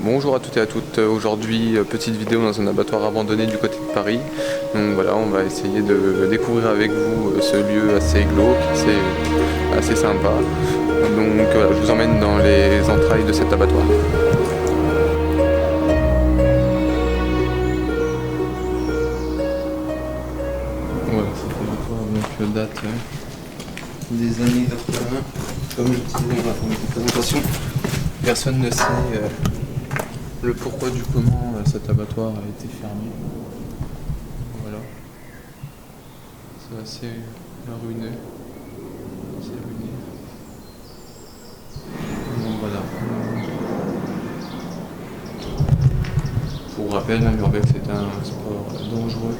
Bonjour à toutes et à toutes, aujourd'hui petite vidéo dans un abattoir abandonné du côté de Paris. Donc voilà, on va essayer de découvrir avec vous ce lieu assez glauque, assez sympa. Donc voilà, je vous emmène dans les entrailles de cet abattoir. Voilà, cet abattoir donc, date des années 80. Comme je disais dans la présentation, personne ne sait le pourquoi du comment cet abattoir a été fermé. Voilà. C'est assez ruineux. C'est ruiné. Donc voilà. Pour rappel, l'urbex est un sport dangereux.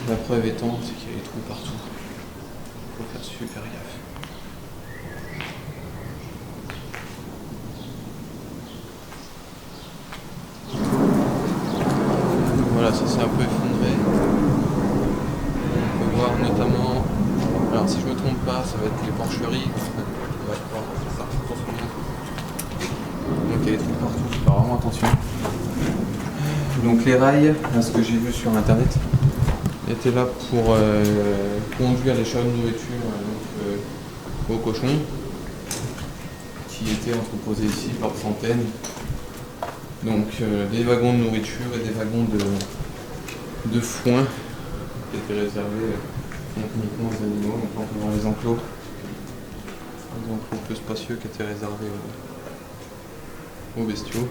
La preuve étant, c'est qu'il y a des trous partout. Il faut faire super gaffe. Voilà, ça s'est un peu effondré. On peut voir notamment, alors si je me trompe pas, ça va être les porcheries. Ouais, c'est ça. Donc il y a des trous partout, faut faire vraiment attention. Donc les rails, à ce que j'ai vu sur internet, étaient là pour conduire les chariots de nourriture aux cochons, qui étaient entreposés ici par centaines. Donc des wagons de nourriture et des wagons de foin qui étaient réservés uniquement aux animaux. Donc on peut voir les enclos peu spacieux qui étaient réservés aux bestiaux.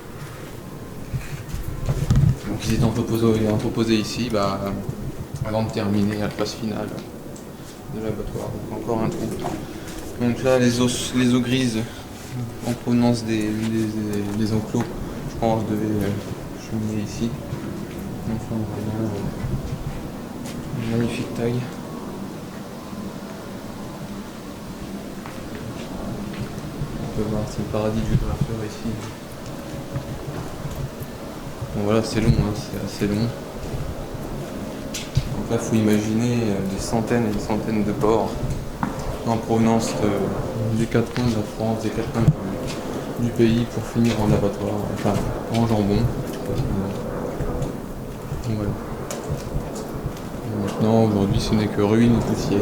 Donc ils étaient entreposés ici avant de terminer la phase finale de l'abattoir. Donc encore un trou. Donc là les eaux grises en provenance des enclos, je pense, devaient cheminer ici. Donc là on voit une magnifique taille. On peut voir, c'est le paradis du graffeur ici. Bon voilà, c'est long, hein, c'est assez long. Donc là, il faut imaginer des centaines et des centaines de porcs en provenance des quatre coins de la France, des quatre coins du pays pour finir en abattoir, enfin en jambon. Donc voilà. Et maintenant, aujourd'hui, ce n'est que ruines et poussière.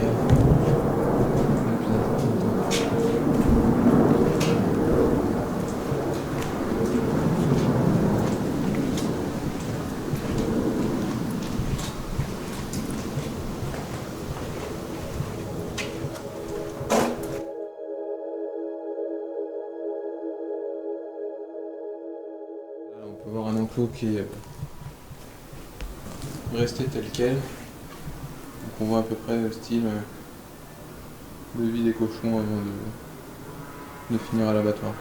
On peut voir un enclos qui est resté tel quel. Donc on voit à peu près le style de vie des cochons avant de finir à l'abattoir.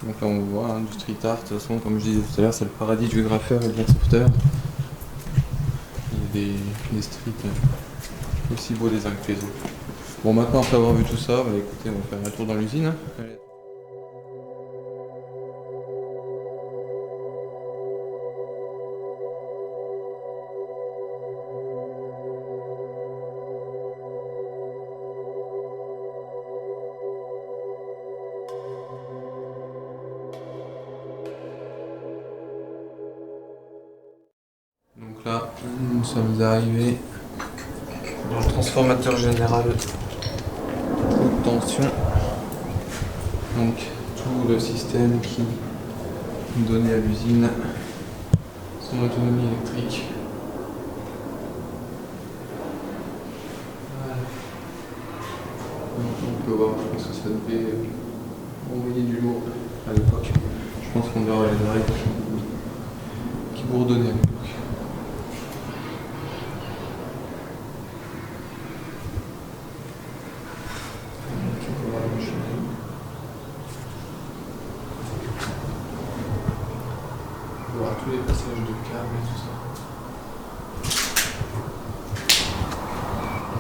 Donc là on voit du street art, de toute façon comme je disais tout à l'heure, c'est le paradis du graffeur et de l'airsoftteur. Il y a des streets aussi beaux les uns que les autres. Bon, maintenant après avoir vu tout ça, écoutez, on va faire un tour dans l'usine. Allez. Donc là, nous sommes arrivés dans le transformateur général haute tension. Donc tout le système qui donnait à l'usine son autonomie électrique. Voilà. Donc on peut voir, je pense que ça devait envoyer du lourd à l'époque. Je pense qu'on doit avoir les oreilles qui bourdonnaient à l'époque. Voir tous les passages de câbles et tout ça.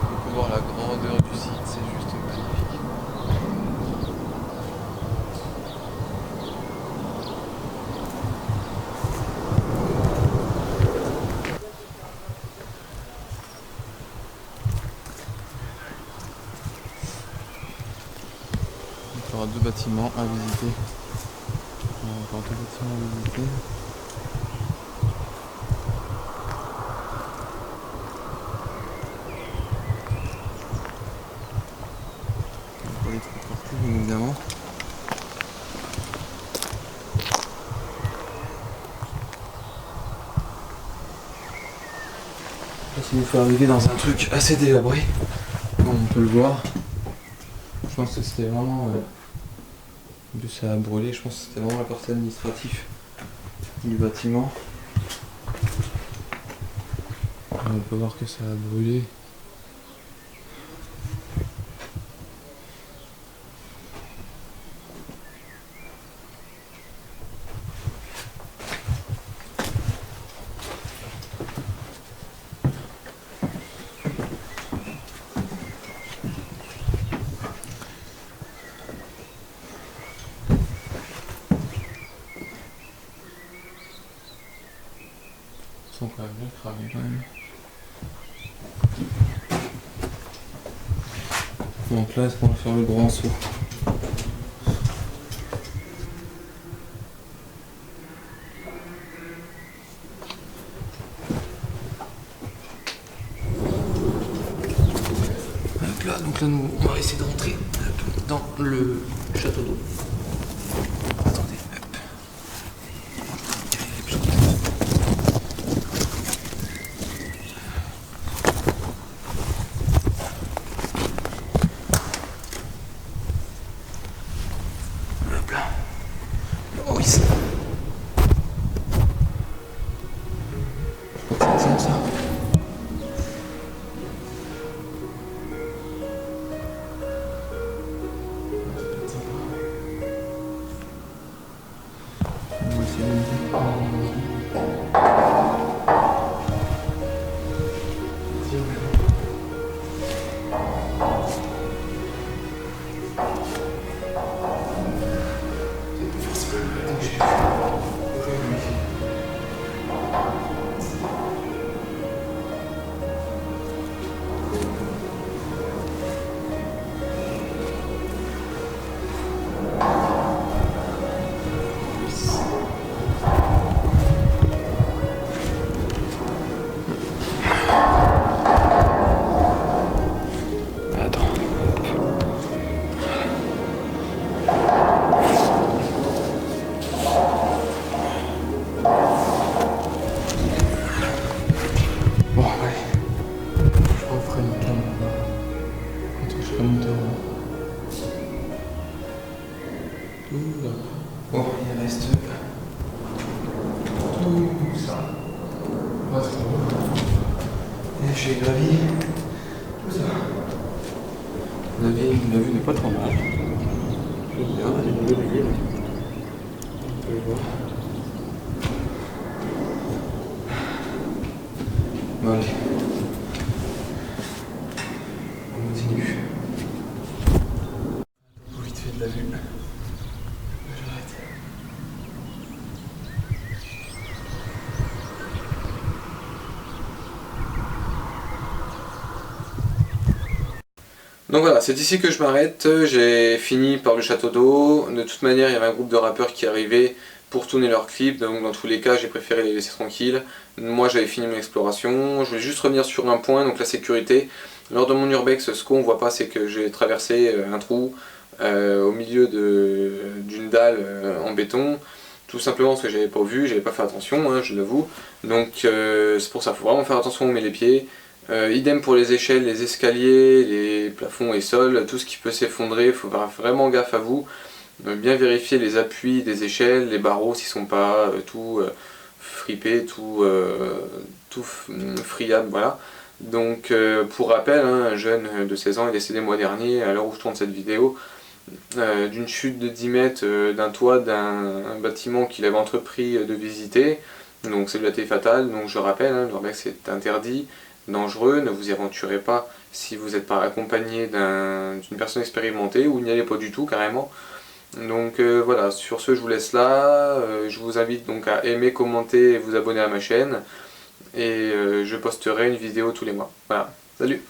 On peut voir la grandeur du site, c'est juste magnifique. Il y aura deux bâtiments à visiter. encore deux bâtiments à visiter. Encore des trous partout, bien évidemment. Il nous faut arriver dans un truc assez délabré, comme on peut le voir. Je pense que c'était vraiment... ça a brûlé, je pense que c'était vraiment la partie administrative du bâtiment. On peut voir que ça a brûlé. Ils sont quand même bien cramés quand même. Donc là, est-ce qu'on va faire le grand saut? Donc là, nous, on va essayer de rentrer dans le château d'eau. Attendez, hop. Hop là. Oh oui, ça. C'est ça. Bon, il reste tout ça. Et j'ai gravi tout ça. La vue n'est pas trop mal. J'aime bien, elle est mieux vue. On peut le voir. Bon, allez. On continue. Vite fait de la vue. J'arrête. Donc voilà, c'est ici que je m'arrête. J'ai fini par le château d'eau. De toute manière, il y avait un groupe de rappeurs qui arrivait pour tourner leur clip, donc dans tous les cas, j'ai préféré les laisser tranquilles. Moi, j'avais fini mon exploration. Je voulais juste revenir sur un point, donc la sécurité. Lors de mon urbex, ce qu'on voit pas, c'est que j'ai traversé un trou au milieu d'une dalle en béton. Tout simplement parce que j'avais pas vu, j'avais pas fait attention, hein, je l'avoue. Donc c'est pour ça, il faut vraiment faire attention où on met les pieds. Idem pour les échelles, les escaliers, les plafonds et sols, tout ce qui peut s'effondrer, il faut faire vraiment gaffe à vous. Bien vérifier les appuis des échelles, les barreaux s'ils sont pas tout fripés, tout friables, voilà. Donc pour rappel, hein, un jeune de 16 ans est décédé le mois dernier, à l'heure où je tourne cette vidéo, d'une chute de 10 mètres d'un toit d'un bâtiment qu'il avait entrepris de visiter. Donc ça lui a été fatal, donc je rappelle, hein, l'urbex est interdit, dangereux, ne vous y aventurez pas si vous n'êtes pas accompagné d'une personne expérimentée, ou n'y allez pas du tout carrément. Donc voilà, sur ce je vous laisse là, je vous invite donc à aimer, commenter et vous abonner à ma chaîne, et je posterai une vidéo tous les mois. Voilà, salut!